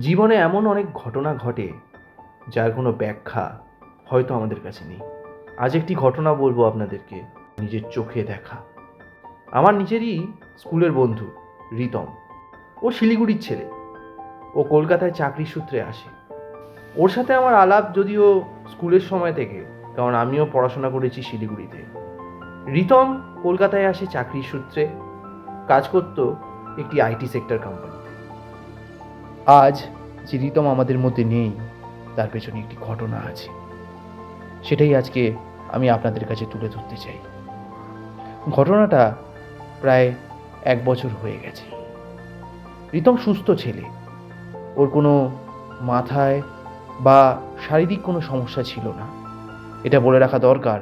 জীবনে এমন অনেক ঘটনা ঘটে যার কোনো ব্যাখ্যা হয়তো আমাদের কাছে নেই। আজ একটি ঘটনা বলবো আপনাদেরকে, নিজের চোখে দেখা। আমার নিজেরই স্কুলের বন্ধু রিতম। ও শিলিগুড়ির ছেলে। ও কলকাতায় চাকরির সূত্রে আসে। ওর সাথে আমার আলাপ যদিও স্কুলের সময় থেকে, কারণ আমিও পড়াশোনা করেছি শিলিগুড়িতে। রিতম কলকাতায় আসে চাকরির সূত্রে, কাজ করত একটি আইটি সেক্টর কোম্পানিতে। আজ যে রিতম আমাদের মধ্যে নেই, তার পেছনে একটি ঘটনা আছে। সেটাই আজকে আমি আপনাদের কাছে তুলে ধরতে চাই। ঘটনাটা প্রায় 1 বছর হয়ে গেছে। রিতম সুস্থ ছেলে। ওর কোনো মাথায় বা শারীরিক কোনো সমস্যা ছিল না, এটা বলে রাখা দরকার।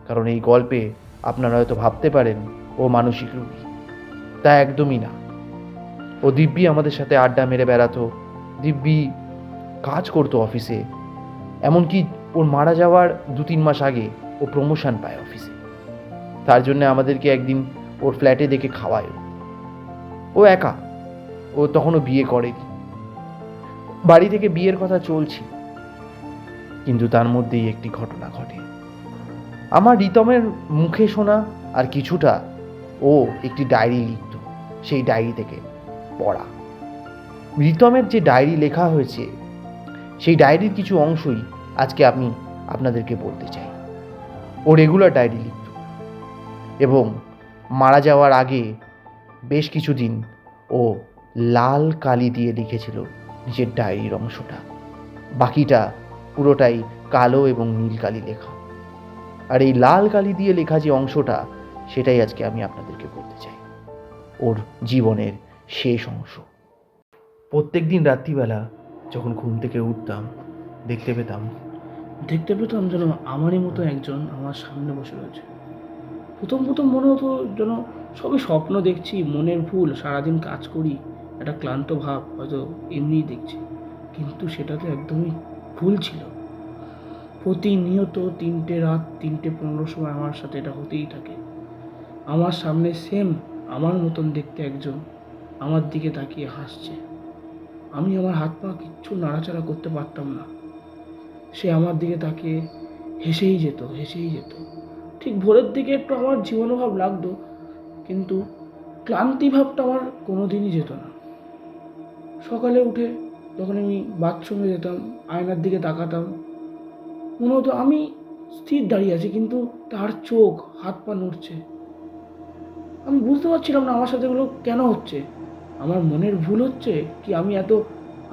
কারণ এই গল্পে আপনারা হয়তো ভাবতে পারেন ও মানসিক রোগী। তা একদমই না। ও দিব্যি আমাদের সাথে আড্ডা মেরে বেড়াতো, দিব্যি কাজ করতো অফিসে। এমনকি ওর মারা যাওয়ার 2-3 মাস আগে ও প্রমোশন পায় অফিসে। তার জন্য আমাদেরকে একদিন ওর ফ্ল্যাটে দেখে খাওয়ায়। ও একা, ও তখনও বিয়ে করেনি। বাড়ি থেকে বিয়ের কথা চলছিল, কিন্তু তার মধ্যেই একটি ঘটনা ঘটে। আমার রিতমের মুখে শোনা আর কিছুটা ও একটি ডায়েরি লিখত, সেই ডায়েরি থেকে পড়া। রিতমের যে ডায়েরি লেখা হয়েছে, সেই ডায়েরির কিছু অংশই আজকে আমি আপনাদেরকে বলতে চাই। ও রেগুলার ডায়েরি লিখত এবং মারা যাওয়ার আগে বেশ কিছুদিন ও লাল কালি দিয়ে লিখেছিল নিজের ডায়েরির অংশটা। বাকিটা পুরোটাই কালো এবং নীল কালি লেখা। আর এই লাল কালি দিয়ে লেখা যে অংশটা, সেটাই আজকে আমি আপনাদেরকে বলতে চাই। ওর জীবনের শেষ অংশ। প্রত্যেক দিন রাত্রিবেলা যখন ঘুম থেকে উঠতাম, দেখতে পেতাম যেন আমারই মতো একজন আমার সামনে বসে রয়েছে। প্রথম মনে হতো যেন সবই স্বপ্ন দেখছি, মনের ভুল। সারাদিন কাজ করি, একটা ক্লান্ত ভাব, হয়তো এমনিই দেখছি। কিন্তু সেটা তো একদমই ভুল ছিল। প্রতিনিয়ত 3টে রাত 3:15 সময় আমার সাথে এটা হতেই থাকে। আমার সামনে সেম আমার মতন দেখতে একজন আমার দিকে তাকিয়ে হাসছে। আমি আমার হাত পা কিচ্ছু নাড়াচাড়া করতে পারতাম না। সে আমার দিকে তাকিয়ে হেসেই যেত। ঠিক ভোরের দিকে একটু আমার জীবনভাব লাগতো, কিন্তু ক্লান্তি ভাবটা আমার কোনোদিনই যেত না। সকালে উঠে যখন আমি বাথরুমে যেতাম, আয়নার দিকে তাকাতাম, মনে হতো আমি স্থির দাঁড়িয়ে আছি, কিন্তু তার চোখ, হাত পা নড়ছে। আমি বুঝতে পারছিলাম না আমার সাথে এগুলো কেন হচ্ছে। আমার মনের ভুল হচ্ছে কি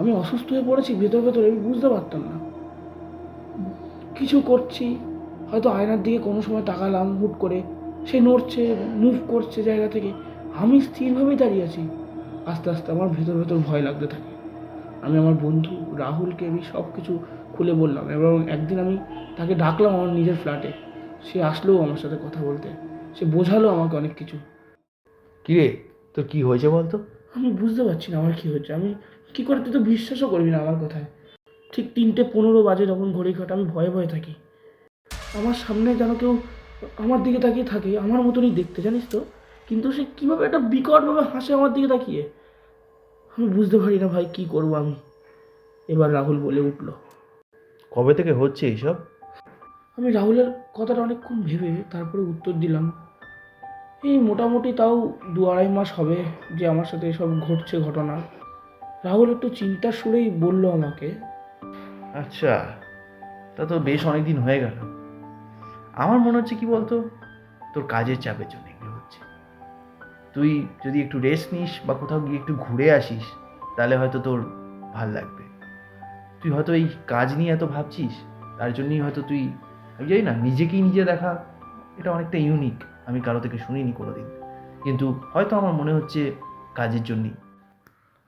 আমি অসুস্থ হয়ে পড়েছি ভেতর আমি বুঝতে পারতাম না। কিছু করছি, হয়তো আয়নার দিকে কোনো সময় তাকালাম, হুট করে সে নড়ছে, মুভ করছে জায়গা থেকে, আমি স্থিরভাবেই দাঁড়িয়ে আছি। আস্তে আস্তে আমার ভেতর ভয় লাগতে থাকে। আমি আমার বন্ধু রাহুলকে আমি সব কিছু খুলে বললাম, এবং একদিন আমি তাকে ডাকলাম আমার নিজের ফ্ল্যাটে। সে আসলেও আমার সাথে কথা বলতে, সে বোঝালো আমাকে অনেক কিছু। কিরে, তোর কি হয়েছে বলতো? আমি বুঝতে পারছি না আমার কী হচ্ছে। আমি কী করে, তুই তো বিশ্বাসও করবি না আমার কথায়। ঠিক 3:15 বাজে যখন ঘড়ি কাটা, আমি ভয়ে থাকি। আমার সামনে যেন কেউ আমার দিকে তাকিয়ে থাকে, আমার মতনই দেখতে, জানিস তো। কিন্তু সে কীভাবে একটা বিকটভাবে হাসে আমার দিকে তাকিয়ে, আমি বুঝতে পারি না ভাই কী করবো আমি। এবার রাহুল বলে উঠল। কবে থেকে হচ্ছে এইসব? আমি রাহুলের কথাটা অনেকক্ষণ ভেবে তারপরে উত্তর দিলাম, এই মোটামুটি তাও 2-2.5 মাস হবে যে আমার সাথে এসব ঘটছে ঘটনা। রাহুল একটু চিন্তার সুরেই বলল আমাকে, আচ্ছা, তা তো বেশ অনেক দিন হয়ে গেল। আমার মনে হচ্ছে কি বলতো, তোর কাজের চাপের জন্য এগুলো হচ্ছে। তুই যদি একটু রেস্ট নিস বা কোথাও গিয়ে একটু ঘুরে আসিস, তাহলে হয়তো তোর ভাল লাগবে। তুই হয়তো এই কাজ নিয়ে এত ভাবছিস, তার জন্যই হয়তো তুই, আমি জানি না, নিজেকেই নিজে দেখা এটা অনেকটা ইউনিক। আমি কারো থেকে শুনিনি কোনোদিন, কিন্তু হয়তো আমার মনে হচ্ছে কাজের জন্যই।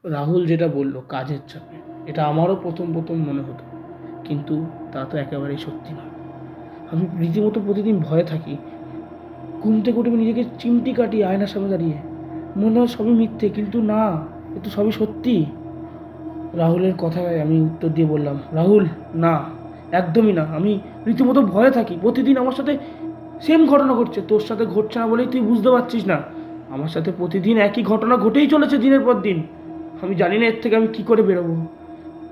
রাহুল যেটা বলল কাজের চাপে, এটা আমারও প্রথম মনে হতো, কিন্তু তা তো একেবারেই সত্যি নয়। আমি রীতিমতো প্রতিদিন ভয়ে থাকি। ঘুম থেকে উঠে আমি নিজেকে চিমটি কাটি আয়নার সামনে দাঁড়িয়ে, মনে হয় সবই মিথ্যে, কিন্তু না, এ তো সবই সত্যি। রাহুলের কথায় আমি উত্তর দিয়ে বললাম, রাহুল, না, একদমই না। আমি রীতিমতো ভয়ে থাকি। প্রতিদিন আমার সাথে সেম ঘটনা ঘটছে। তোর সাথে ঘটছে না বলেই তুই বুঝতে পারছিস না। আমার সাথে প্রতিদিন একই ঘটনা ঘটেই চলেছে দিনের পর দিন। আমি জানি না এর থেকে আমি কী করে বেরোবো।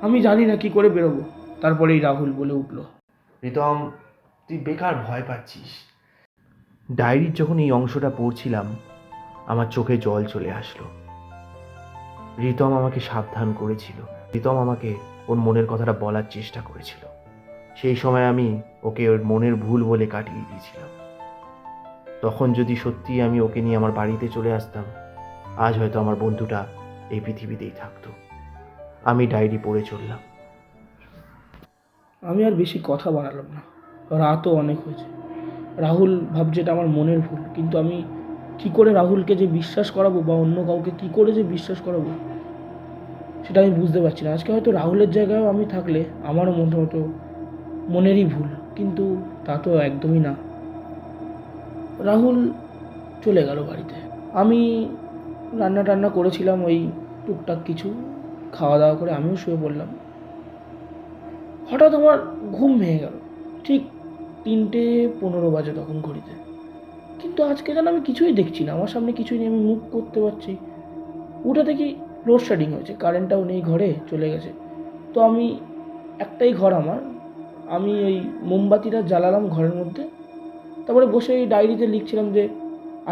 আমি জানি না কি করে বেরোবো। তারপরেই রাহুল বলে উঠল, প্রীতম, তুই বেকার ভয় পাচ্ছিস। ডায়েরির যখন এই অংশটা পড়ছিলাম আমার চোখে জল চলে আসলো। রিতম আমাকে সাবধান করেছিল, রিতম আমাকে ওর মনের কথাটা বলার চেষ্টা করেছিল। সেই সময় আমি ওকে ওর মনের ভুল বলে কাটিয়ে দিয়েছিলাম। তখন যদি সত্যি আমি ওকে নিয়ে আমার বাড়িতে চলে আসতাম, আজ হয়তো আমার বন্ধুটা এই পৃথিবীতেই থাকতো। আমি ডায়েরি পড়ে চললাম। আমি আর বেশি কথা বাড়ালাম না। রাতও অনেক হয়েছে। রাহুল ভাবছে এটা আমার মনের ভুল, কিন্তু আমি কি করে রাহুলকে যে বিশ্বাস করাবো বা অন্য কাউকে কি করে যে বিশ্বাস করাবো সেটা আমি বুঝতে পারছি না। আজকে হয়তো রাহুলের জায়গায়ও আমি থাকলে আমারও মতো মনেরই ভুল, কিন্তু তা তো একদমই না। রাহুল চলে গেল বাড়িতে। আমি রান্না টান্না করেছিলাম, ওই টুকটাক কিছু খাওয়া দাওয়া করে আমিও শুয়ে পড়লাম। হঠাৎ আমার ঘুম ভেঙে গেল। ঠিক 3:15 বাজে তখন ঘড়িতে। কিন্তু আজকে যেন আমি কিছুই দেখছি না, আমার সামনে কিছুই নেই, আমি মুভ করতে পারছি। উঠে দেখি লোডশেডিং হয়েছে, কারেন্টটাও নেই, ঘরে চলে গেছে। তো আমি একটাই ঘর আমার, আমি ওই মোমবাতিটা জ্বালালাম ঘরের মধ্যে। তারপরে বসে এই ডায়েরিতে লিখছিলাম যে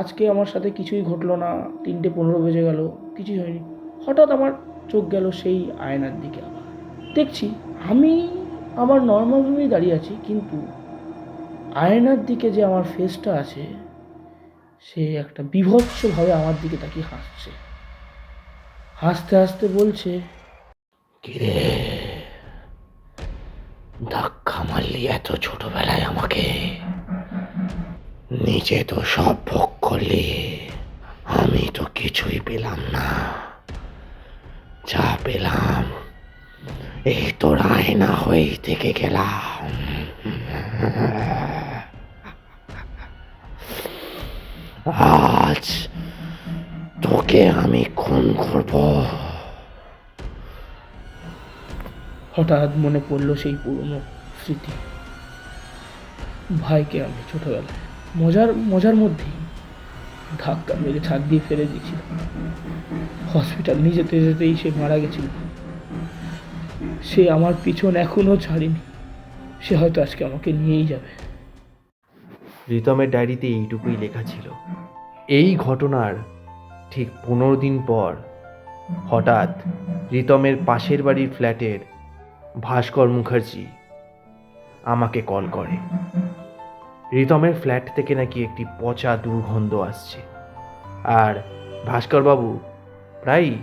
আজকে আমার সাথে কিছুই ঘটলো না, 3:15 বেজে গেল, কিছুই হয়নি। হঠাৎ আমার চোখ গেল সেই আয়নার দিকে। আবার দেখছি আমি আমার নর্মালভাবেই দাঁড়িয়ে আছি, কিন্তু আয়নার দিকে যে আমার ফেসটা আছে সে একটা বীভৎসভাবে আমার দিকে তাকিয়ে হাসছে। হাসতে হাসতে বলছে, কিরে, ধাক্কা মারলি এত ছোটবেলায় আমাকে, নিজে তো সব ভোগ করলি, আমি তো কিছুই পেলাম না। যা পেলাম এই তোর আয়না হয়েই থেকে গেলাম। আজ তোকে আমি খুন করব। হঠাৎ মনে পড়ল সেই পুরনো স্মৃতি। ভাইকে আমি ছোটবেলায় মজার মধ্যেই ধাক্কা মেরে ছাদ দিয়ে ফেলে দিয়েছিল। হসপিটাল নিয়ে যেতে যেতেই সে মারা গেছিল। সে আমার পিছন এখনো ছাড়েনি। সে হয়তো আজকে আমাকে নিয়েই যাবে। রিতমের ডায়েরিতে এইটুকুই লেখা ছিল। এই ঘটনার ঠিক 15 দিন পর হঠাৎ রিতমের পাশের বাড়ির ফ্ল্যাটের ভাস্কর মুখার্জি আমাকে কল করে। রিতমের ফ্ল্যাট থেকে নাকি একটি পচা দুর্গন্ধ আসছে, আর ভাস্করবাবু প্রায়ই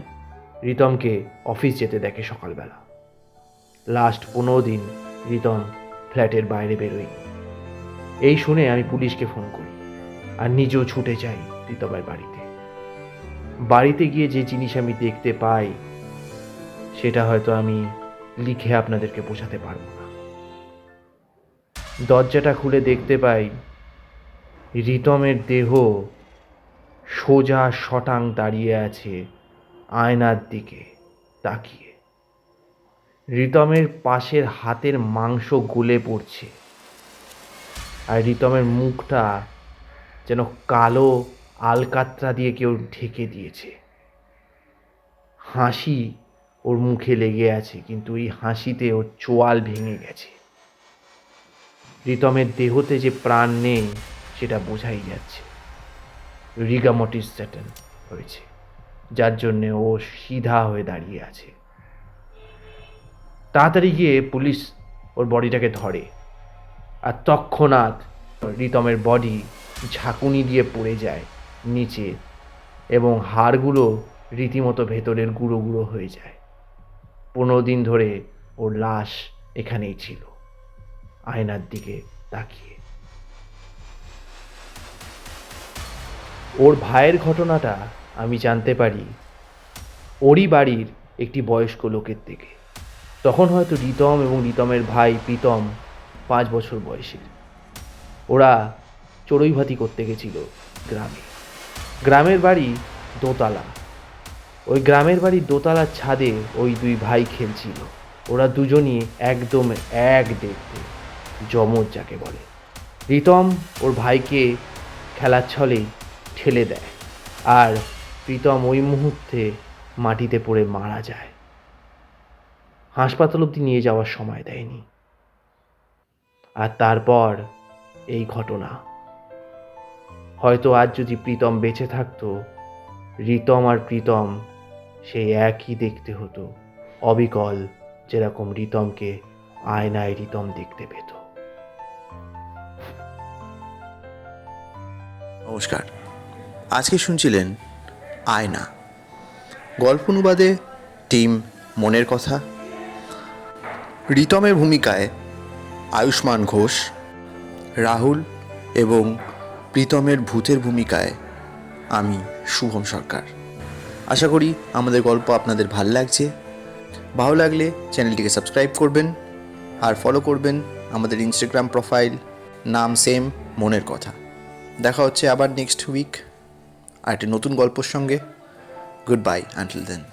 রিতমকে অফিস যেতে দেখে সকালবেলা। লাস্ট 15 দিন রিতম ফ্ল্যাটের বাইরে বেরোয়। এই শুনে আমি পুলিশকে ফোন করি আর নিজেও ছুটে যাই রিতমের বাড়িতে। বাড়িতে গিয়ে যে জিনিস আমি দেখতে পাই সেটা হয়তো আমি লিখে আপনাদেরকে বোঝাতে পারবো না। দরজাটা খুলে দেখতে পাই রিতমের দেহ সোজা শটাং দাঁড়িয়ে আছে আয়নার দিকে তাকিয়ে। রিতমের পাশের হাতের মাংস গলে পড়ছে, আর রিতমের মুখটা যেন কালো আলকাতরা দিয়ে কেউ ঢেকে দিয়েছে। হাসি ওর মুখে লেগে আছে, কিন্তু এই হাসিতে ওর চোয়াল ভেঙে গেছে। রিতমের দেহতে যে প্রাণ নেই সেটা বোঝাই যাচ্ছে। রিগামটিস স্যাটেন হয়েছে, যার জন্যে ও সিধা হয়ে দাঁড়িয়ে আছে। তাড়াতাড়ি গিয়ে পুলিশ ওর বডিটাকে ধরে, আর তৎক্ষণাৎ রিতমের বডি ঝাঁকুনি দিয়ে পড়ে যায় নিচে, এবং হাড়গুলো রীতিমতো ভেতরের গুঁড়ো গুঁড়ো হয়ে যায়। 15 দিন ধরে ওর লাশ এখানেই ছিল, আয়নার দিকে তাকিয়ে। ওর ভাইয়ের ঘটনাটা আমি জানতে পারি ওরই বাড়ির একটি বয়স্ক লোকের থেকে। তখন হয়তো রিতম এবং রিতমের ভাই প্রীতম 5 বছর বয়সের। ওরা চড়ুইভাতি করতে গেছিল গ্রামে। গ্রামের বাড়ি দোতলা। ওই গ্রামের বাড়ির দোতলার ছাদে ওই দুই ভাই খেলছিল। ওরা দুজনই একদম এক দেখতে, যমজ যাকে বলে। রিতম ওর ভাইকে খেলার ছলে ঠেলে দেয়, আর প্রীতম ওই মুহূর্তে মাটিতে পড়ে মারা যায়। হাসপাতাল অবধি নিয়ে যাওয়ার সময় দেয়নি। আর তারপর এই ঘটনা। হয়তো আজ যদি প্রীতম বেঁচে থাকতো, রিতম আর প্রীতম সেই একই দেখতে হতো, অবিকল, যেরকম রিতমকে আয়নায় রিতম দেখতে পেত। নমস্কার, আজকে শুনছিলেন আয়না, গল্প অনুবাদে টিম মনের কথা। রিতমের ভূমিকায় আয়ুষ্মান ঘোষ, রাহুল এবং প্রীতমের ভূতের ভূমিকায় আমি শুভম সরকার। আশা করি আমাদের গল্প আপনাদের ভালো লাগছে। ভালো লাগলে চ্যানেলটিকে সাবস্ক্রাইব করবেন আর ফলো করবেন আমাদের ইনস্টাগ্রাম প্রোফাইল, নাম সেম, মনের কথা। দেখা হচ্ছে আবার নেক্সট উইক আর একটি নতুন গল্পের সঙ্গে। গুড বাই আনটিল দেন।